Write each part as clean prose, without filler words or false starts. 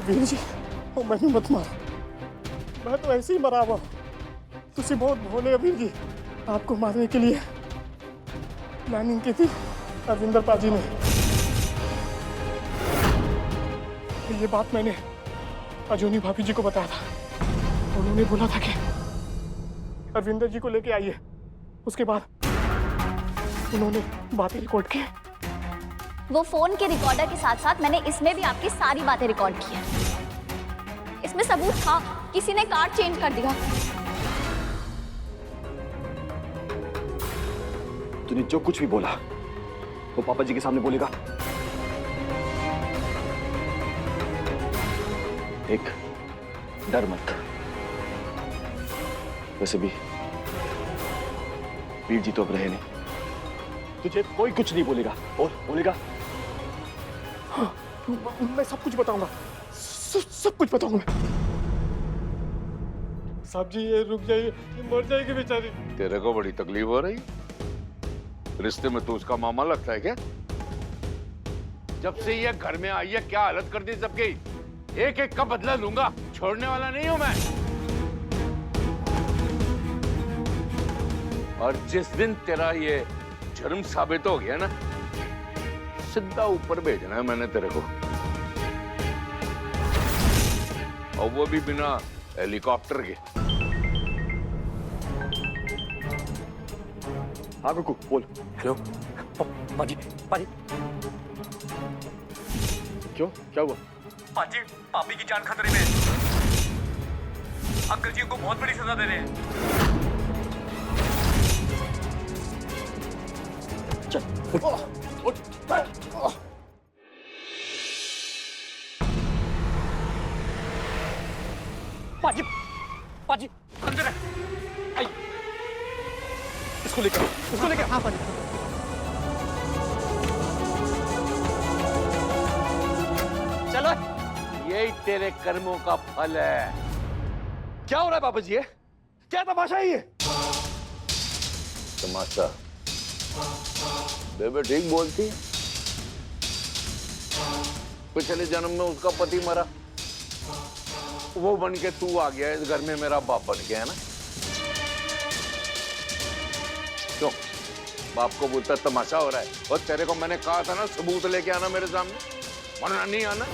वीर जी वो मैंने मत मारो, मैं तो ऐसे ही मरा हुआ। तुसी बहुत भोले हो वीर जी, आपको मारने के लिए प्लानिंग की थी अरविंदर पाजी ने। ये बात मैंने अजूनी भाभी जी को बताया था, उन्होंने बोला था कि अरविंदर जी को लेके आइए। उसके बाद उन्होंने बातें रिकॉर्ड की। वो फोन के रिकॉर्डर के साथ साथ मैंने इसमें भी आपकी सारी बातें रिकॉर्ड की है। इसमें सबूत था, किसी ने कार्ड चेंज कर दिया। तूने जो कुछ भी बोला वो पापा जी के सामने बोलेगा। एक डर मत। वैसे भी वीर जी तो अब रहे नहीं, तुझे कोई कुछ नहीं बोलेगा। और बोलेगा? हाँ, मैं सब कुछ बताऊंगा, सब कुछ बताऊंगा मैं। साहब जी ये रुक जाइए, मर जाएगी बेचारी। तेरे को बड़ी तकलीफ हो रही? रिश्ते में तू उसका मामा लगता है क्या? जब से ये घर में आई है क्या हालत कर दी सबकी। एक एक का बदला लूंगा, छोड़ने वाला नहीं हूं मैं। और जिस दिन तेरा ये जुर्म साबित हो गया ना, सीधा ऊपर भेजना है मैंने तेरे को, और वो भी बिना हेलीकॉप्टर के। हाँ कुकू बोल। हेलो पाजी, पाजी क्यों, क्या हुआ? पाजी, पापी की जान खतरे में। अंकल जी को बहुत बड़ी सजा दे रहे हैं। चल उठ। पाजी, पाजी अंदर है। आई, इसको लेकर। हाँ पाजी। चलो, यही तेरे कर्मों का फल है। क्या हो रहा है पापा जी? क्या तमाशा है ये? तमाशा? बेबे ठीक बोलती है। पिछले जन्म में उसका पति मरा, वो बन के तू आ गया इस घर में, मेरा बाप बन गया है ना। क्यों बाप को बोलता तमाशा हो रहा है? और तेरे को मैंने कहा था ना सबूत लेके आना मेरे सामने, वरना नहीं आना।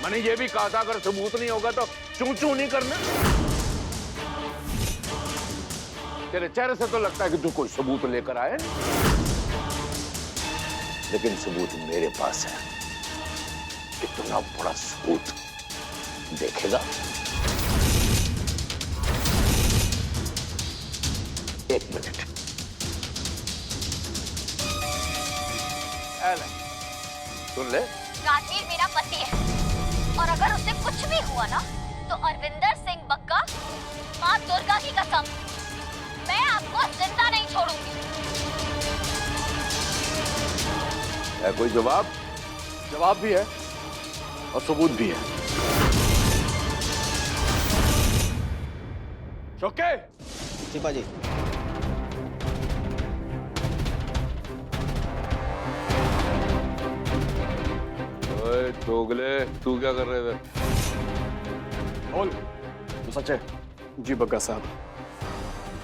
मैंने ये भी कहा था अगर सबूत नहीं होगा तो चू चू नहीं करना। तेरे चेहरे से तो लगता है कि तू कोई सबूत लेकर आए, लेकिन सबूत मेरे पास है। कितना बड़ा सबूत देखेगा? एक मिनट। सुन ले, राजवीर मेरा पति है, और अगर उसे कुछ भी हुआ ना तो अरविंदर सिंह बग्गा, माँ दुर्गा की कसम, मैं आपको जिंदा नहीं छोड़ूंगी। है कोई जवाब? जवाब भी है और सबूत भी है। चौके जी पाजी। ओए दोगले, तू क्या कर रहे थे? बोल, तो सच है? जी बग्गा साहब,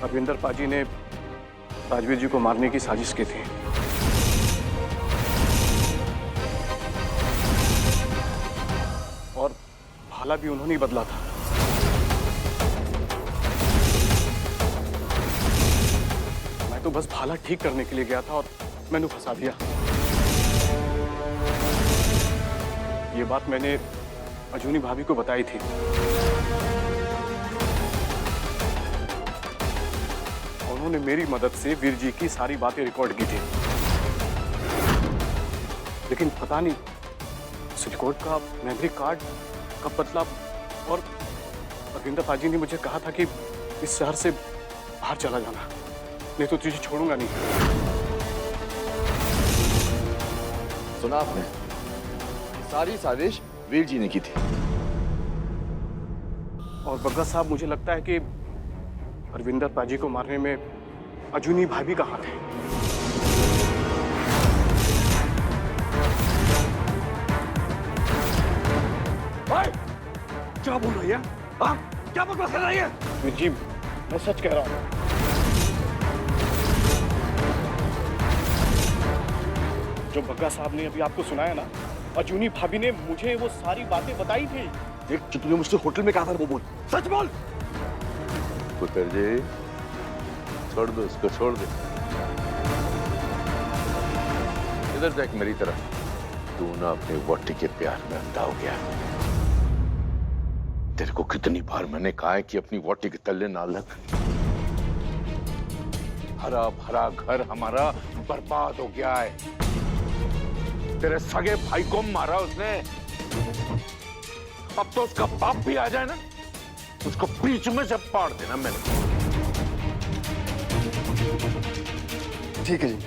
अरविंदर पाजी ने राजवीर जी को मारने की साजिश की थी। और भाला भी उन्होंने ही बदला था। मैं तो बस भाला ठीक करने के लिए गया था और मैंने फंसा दिया। ये बात मैंने अजूनी भाभी को बताई थी। उन्होंने मेरी मदद से वीर जी की सारी बातें रिकॉर्ड की थी, लेकिन पता नहीं उस रिकॉर्ड का मेमोरी कार्ड कब बदला। और अरविंदर पाजी ने मुझे कहा था कि इस शहर से बाहर चला जाना, नहीं तो तुझे छोड़ूंगा नहीं। सुना आपने? सारी साजिश वीर जी ने की थी। और बग्गा साहब, मुझे लगता है कि अरविंदर पाजी को मारने में अजूनी भाभी का हाथ है। क्या बोल रही है? हाँ? क्या बकवास कर रही है? वीर जी मैं सच कह रहा हूँ। जो बग्गा साहब ने अभी आपको सुनाया ना, अजूनी भाभी ने मुझे वो सारी बातें बताई थी। देख, जो तूने मुझसे होटल में कहा था वो बोल, सच बोल। पुत्र जी, छोड़ दो उसको, छोड़ दो। इधर देख मेरी तरफ। तू ना अपनी वोटी के प्यार में अंधा हो गया। तेरे को कितनी बार मैंने कहा है कि अपनी वोटी के तल्ले ना लग। हरा भरा घर हमारा बर्बाद हो गया है। तेरे सगे भाई को मारा उसने। अब तो उसका बाप भी आ जाए ना, उसको बीच में से पाड़ देना मैंने। ठीक है जी।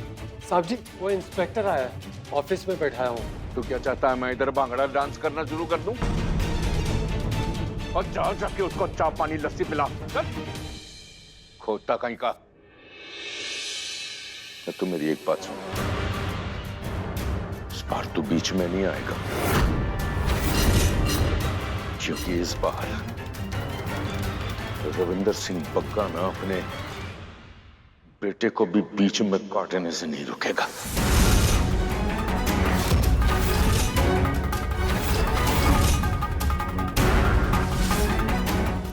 साहब जी, वो इंस्पेक्टर आया है, ऑफिस में बैठाया हूँ। तू क्या चाहता है मैं इधर भांगड़ा डांस करना शुरू कर दूं? और जाके उसको चाय पानी लस्सी पिला। चल खोता कहीं का। तू मेरी एक बात सुन, इस बार तू बीच में नहीं आएगा, क्योंकि इस बार रविंदर सिंह बग्गा ना अपने बेटे को भी बीच में काटने से नहीं रुकेगा।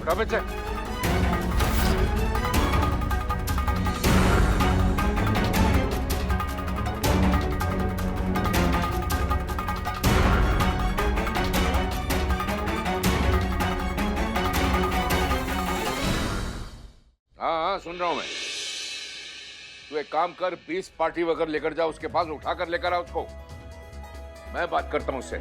कब से हाँ, सुन रहा हूं मैं। तू एक काम कर, 20 पार्टी वगैरह लेकर जा, उसके पास उठा कर लेकर आ उसको। मैं बात करता हूं उससे।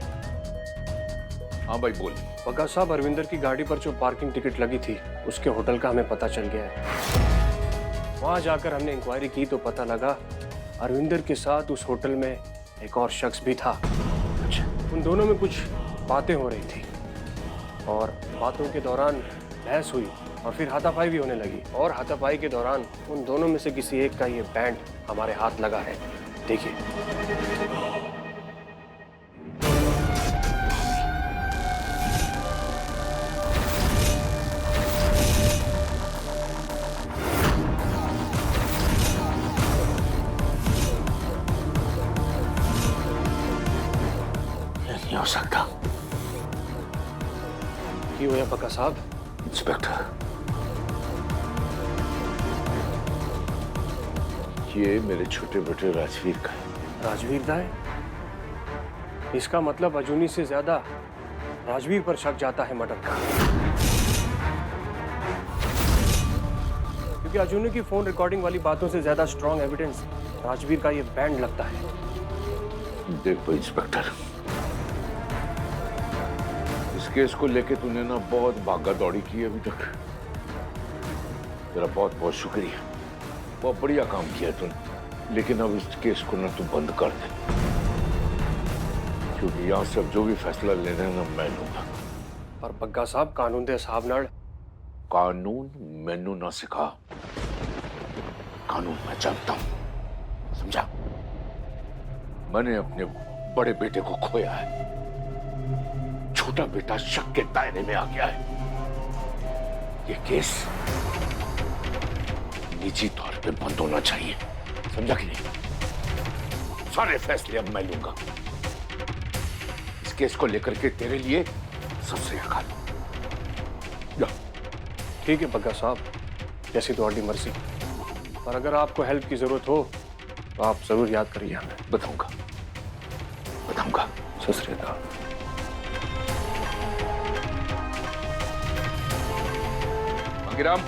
हाँ भाई बोल। बग्गा साहब, अरविंदर की गाड़ी पर जो पार्किंग टिकट लगी थी उसके होटल का हमें पता चल गया है। वहां जाकर हमने इंक्वायरी की तो पता लगा अरविंदर के साथ उस होटल में एक और शख्स भी था। उन दोनों में कुछ बातें हो रही थी और बातों के दौरान बहस हुई और फिर हाथापाई भी होने लगी। और हाथापाई के दौरान उन दोनों में से किसी एक का ये बैंड हमारे हाथ लगा है। देखिए। नहीं हो सकता। की हुआ बग्गा साहब? इंस्पेक्टर, ये मेरे छोटे बेटे राजवीर का है। राजवीर दाई? इसका मतलब अजूनी से ज्यादा राजवीर पर शक जाता है मर्डर का, क्योंकि अजूनी की फोन रिकॉर्डिंग वाली बातों से ज्यादा स्ट्रॉन्ग एविडेंस राजवीर का ये बैंड लगता है। देखो इंस्पेक्टर, इस केस को लेके तूने ना बहुत भागा दौड़ी की अभी तक। तेरा बहुत बहुत शुक्रिया, बहुत बढ़िया काम किया तूने। लेकिन अब इस केस को ना तू बंद कर दे, क्योंकि यहां से अब जो भी फैसला लेना है ना मैं लूंगा। और बग्गा साहब, कानून दे साहब नाल। कानून मैनू ना सिखा, कानून मैं जानता हूं, समझा? मैंने अपने बड़े बेटे को खोया है, छोटा बेटा शक के दायरे में आ गया है। ये केस निजी तौर पे बंद होना चाहिए, समझा कि नहीं? सारे फैसले अब मैं लूंगा। इस केस को लेकर के तेरे लिए सबसे अकाल। ठीक है बग्गा साहब, जैसी तुम्हारी मर्जी। और अगर आपको हेल्प की जरूरत हो तो आप जरूर याद करिए हमें। बताऊंगा, बताऊंगा। सत श्री अकाल। अंगिराम,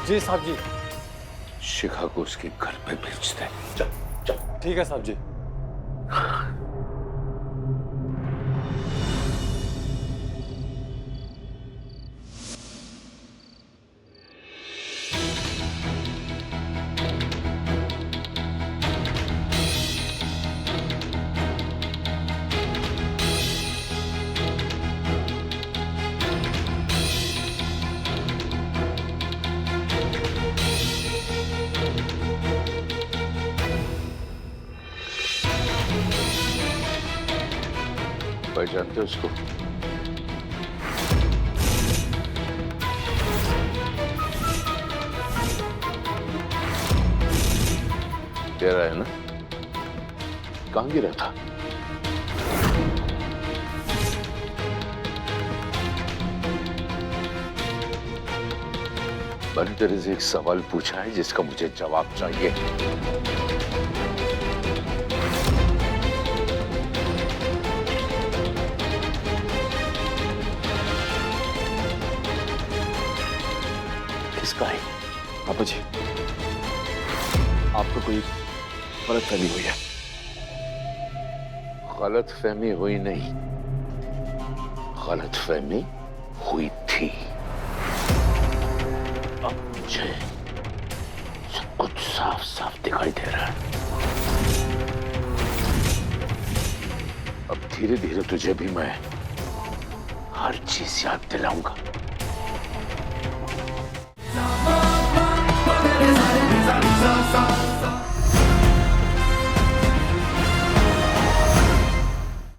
जी साहब जी। शिखा को उसके घर पे भेज दे। चल चल। ठीक है साहब जी। पहचानते हो उसको? तेरा है ना? कहां गिरा था? मैंने तेरे से एक सवाल पूछा है जिसका मुझे जवाब चाहिए। किसका है? पापा जी, आपको कोई गलतफहमी हुई है। गलतफहमी हुई नहीं, गलतफहमी हुई थी। अब मुझे सब कुछ साफ साफ दिखाई दे रहा है। अब धीरे धीरे तुझे भी मैं हर चीज याद दिलाऊंगा।